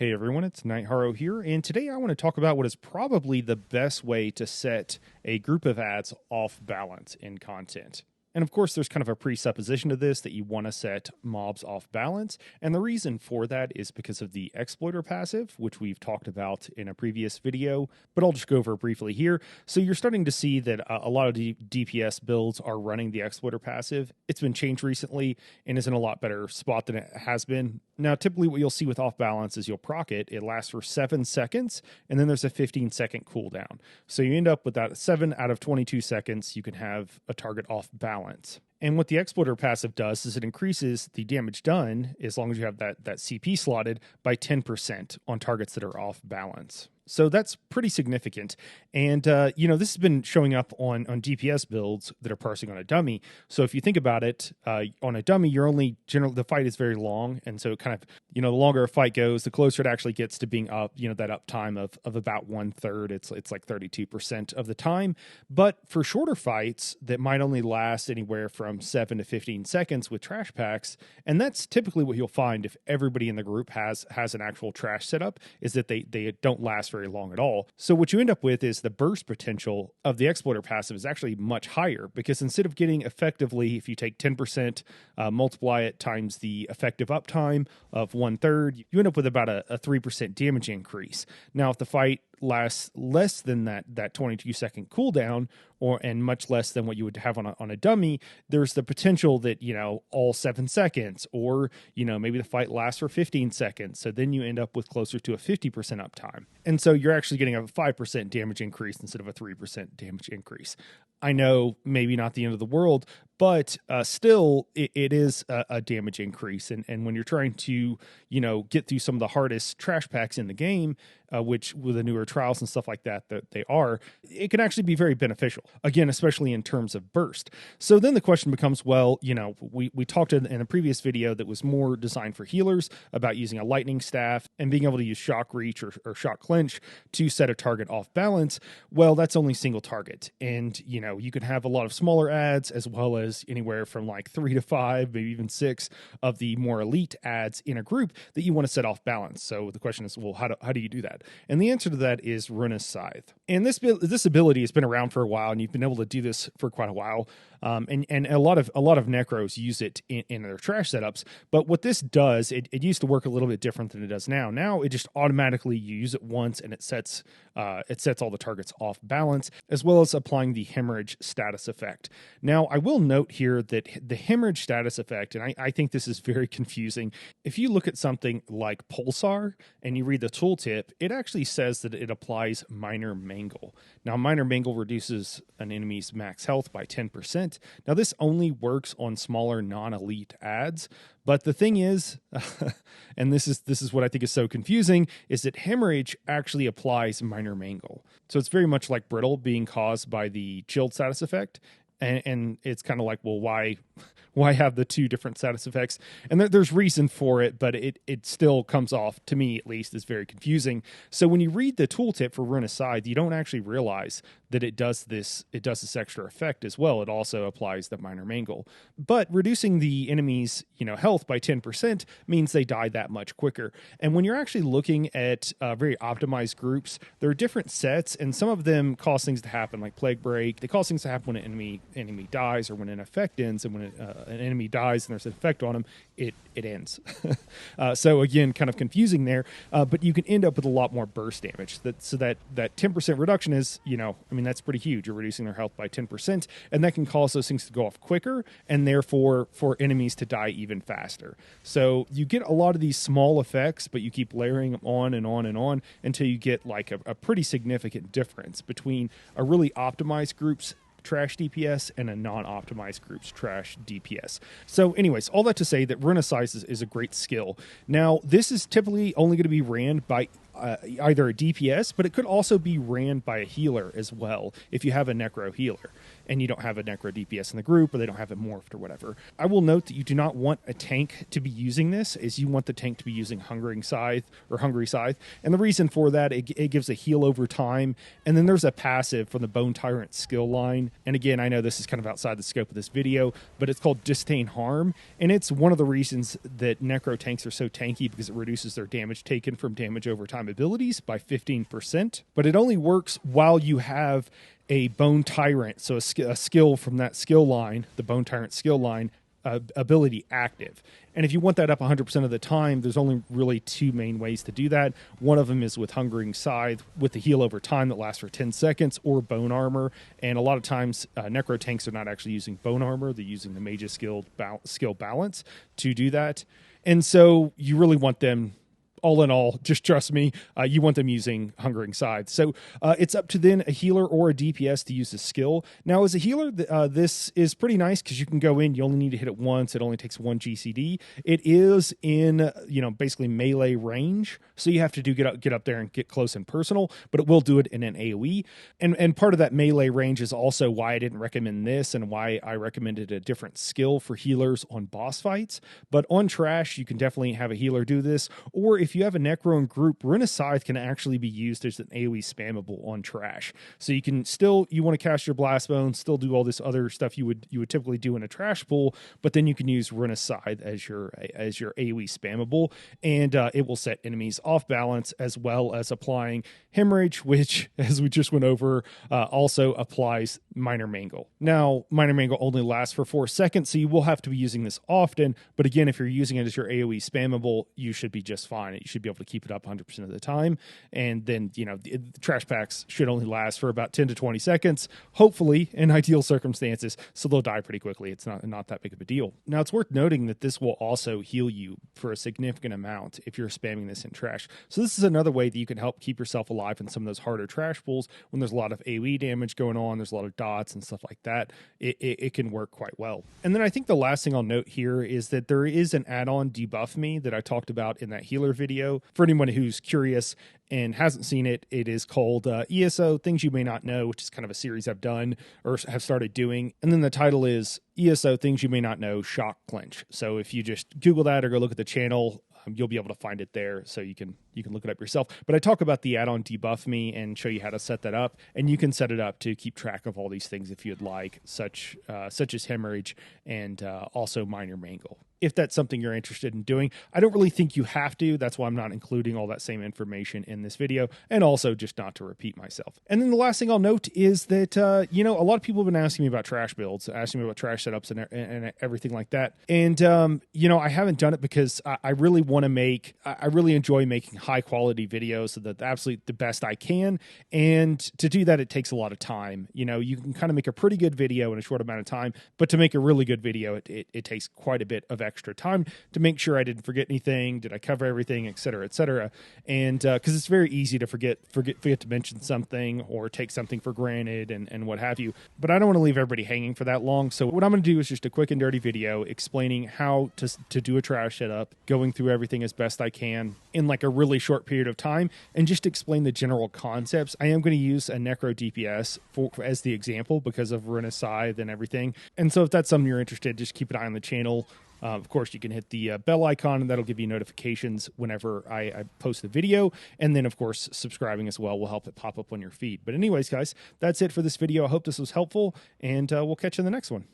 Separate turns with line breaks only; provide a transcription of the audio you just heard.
Hey everyone, it's Night Haro here, and today I want to talk about what is probably the best way to set a group of ads off balance in content. And of course, there's kind of a presupposition to this that you want to set mobs off balance. And the reason for that is because of the exploiter passive, which we've talked about in a previous video, but I'll just go over it briefly here. So you're starting to see that a lot of DPS builds are running the exploiter passive. It's been changed recently and is in a lot better spot than it has been. Now, typically what you'll see with off balance is you'll proc it. It lasts for 7 seconds, and then there's a 15-second cooldown. So you end up with that 7 out of 22 seconds, you can have a target off balance. And what the exploiter passive does is it increases the damage done, as long as you have that CP slotted, by 10% on targets that are off balance. So that's pretty significant. And, this has been showing up on DPS builds that are parsing on a dummy. So if you think about it, on a dummy, you're only generally, the fight is very long. And so it kind of, the longer a fight goes, the closer it actually gets to being up, that uptime of about 1/3. It's like 32% of the time. But for shorter fights that might only last anywhere from 7 to 15 seconds with trash packs, and that's typically what you'll find if everybody in the group has an actual trash setup, is that they don't last very long at all. So what you end up with is the burst potential of the exploiter passive is actually much higher, because instead of getting effectively, if you take 10%, multiply it times the effective uptime of 1/3, you end up with about a 3% damage increase. Now, if the fight lasts less than that 22-second cooldown, and much less than what you would have on a dummy, there's the potential that, all 7 seconds, or, maybe the fight lasts for 15 seconds. So then you end up with closer to a 50% uptime. And so you're actually getting a 5% damage increase instead of a 3% damage increase. I know maybe not the end of the world, but still it is a damage increase. And when you're trying to, get through some of the hardest trash packs in the game, which with the newer trials and stuff like that they are, it can actually be very beneficial. Again, especially in terms of burst. So then the question becomes, well, we talked in a previous video that was more designed for healers about using a lightning staff and being able to use shock reach or shock clinch to set a target off balance. Well, that's only single target. And, you can have a lot of smaller ads, as well as anywhere from like 3 to 5, maybe even 6 of the more elite ads in a group that you want to set off balance. So the question is, well, how do you do that? And the answer to that is Ruinous Scythe. And this ability has been around for a while, and you've been able to do this for quite a while. And a lot of necros use it in their trash setups. But what this does, it used to work a little bit different than it does now. Now it just automatically, you use it once and it sets all the targets off balance, as well as applying the hemorrhage status effect. Now I will note here that the hemorrhage status effect, and I think this is very confusing. If you look at something like Pulsar and you read the tooltip, it actually says that it applies minor mangle. Now minor mangle reduces an enemy's max health by 10%. Now, this only works on smaller non-elite ads, but the thing is, and this is what I think is so confusing, is that hemorrhage actually applies minor mangle. So it's very much like brittle being caused by the chilled status effect, and it's kind of like, well, why have the two different status effects? And there's reason for it, but it still comes off, to me at least, as very confusing. So when you read the tooltip for Ruinous Scythe, you don't actually realize that it does this extra effect as well. It also applies the minor mangle. But reducing the enemy's health by 10% means they die that much quicker. And when you're actually looking at very optimized groups, there are different sets, and some of them cause things to happen, like Plague Break. They cause things to happen when an enemy dies, or when an effect ends, and when an enemy dies and there's an effect on him, it ends. So again, kind of confusing there, but you can end up with a lot more burst damage. That 10% reduction is, that's pretty huge. You're reducing their health by 10%, and that can cause those things to go off quicker, and therefore for enemies to die even faster. So you get a lot of these small effects, but you keep layering them on and on and on until you get like a pretty significant difference between a really optimized group's trash DPS and a non-optimized group's trash DPS. So anyways, all that to say that Ruinous Scythe is a great skill. Now, this is typically only going to be ran by either a DPS, but it could also be ran by a healer as well if you have a Necro healer and you don't have a Necro DPS in the group, or they don't have it morphed or whatever. I will note that you do not want a tank to be using this, as you want the tank to be using Hungry Scythe. And the reason for that, it gives a heal over time, and then there's a passive from the Bone Tyrant skill line. And again, I know this is kind of outside the scope of this video, but it's called Disdain Harm, and it's one of the reasons that Necro tanks are so tanky, because it reduces their damage taken from damage over time abilities by 15%. But it only works while you have a Bone Tyrant, so a skill from that skill line, the Bone Tyrant skill line, ability active. And if you want that up 100% of the time, there's only really two main ways to do that. One of them is with Hungering Scythe, with the heal over time that lasts for 10 seconds, or Bone Armor. And a lot of times, Necro tanks are not actually using Bone Armor. They're using the Mage's skill balance to do that. And so you really want them, all in all, just trust me, you want them using Hungering Scythe. So it's up to then a healer or a DPS to use the skill. Now, as a healer, this is pretty nice because you can go in, you only need to hit it once, it only takes 1 GCD. It is in, basically melee range, so you have to get up there and get close and personal, but it will do it in an AoE. And part of that melee range is also why I didn't recommend this and why I recommended a different skill for healers on boss fights. But on Trash, you can definitely have a healer do this, or if you have a Necro in group, Ruinous Scythe can actually be used as an AoE spammable on Trash. So you can still, you want to cast your Blast Bone, still do all this other stuff you would typically do in a Trash pool, but then you can use Ruinous Scythe as your AoE spammable, and it will set enemies off balance, as well as applying Hemorrhage, which, as we just went over, also applies Minor Mangle. Now, Minor Mangle only lasts for 4 seconds, so you will have to be using this often, but again, if you're using it as your AoE spammable, you should be just fine. You should be able to keep it up 100% of the time, and then, the trash packs should only last for about 10 to 20 seconds, hopefully, in ideal circumstances, so they'll die pretty quickly. It's not that big of a deal. Now, it's worth noting that this will also heal you for a significant amount if you're spamming this in Trash. So this is another way that you can help keep yourself alive in some of those harder Trash pools when there's a lot of AoE damage going on, there's a lot of dots and stuff like that. It can work quite well. And then I think the last thing I'll note here is that there is an add-on Debuff Me that I talked about in that healer video. For anyone who's curious and hasn't seen it, it is called ESO, Things You May Not Know, which is kind of a series I've done or have started doing. And then the title is ESO, Things You May Not Know, Shock Clinch. So if you just Google that or go look at the channel, you'll be able to find it there, so you can look it up yourself. But I talk about the add-on Debuff Me and show you how to set that up, and you can set it up to keep track of all these things if you'd like, such as Hemorrhage and also Minor Mangle, if that's something you're interested in doing. I don't really think you have to. That's why I'm not including all that same information in this video, and also just not to repeat myself. And then the last thing I'll note is that, a lot of people have been asking me about Trash builds, asking me about Trash setups and everything like that. And, I haven't done it because I really enjoy making high quality videos, so that absolutely the best I can. And to do that, it takes a lot of time. You can kind of make a pretty good video in a short amount of time, but to make a really good video, it takes quite a bit of extra time to make sure I didn't forget anything, did I cover everything, et cetera, et cetera. And because it's very easy to forget to mention something or take something for granted and what have you. But I don't want to leave everybody hanging for that long. So what I'm going to do is just a quick and dirty video explaining how to do a Trash setup, going through everything as best I can in like a really short period of time, and just explain the general concepts. I am going to use a Necro DPS as the example because of Ruinous Scythe and everything. And so if that's something you're interested, just keep an eye on the channel. Of course, you can hit the bell icon, and that'll give you notifications whenever I post the video. And then, of course, subscribing as well will help it pop up on your feed. But anyways, guys, that's it for this video. I hope this was helpful, and we'll catch you in the next one.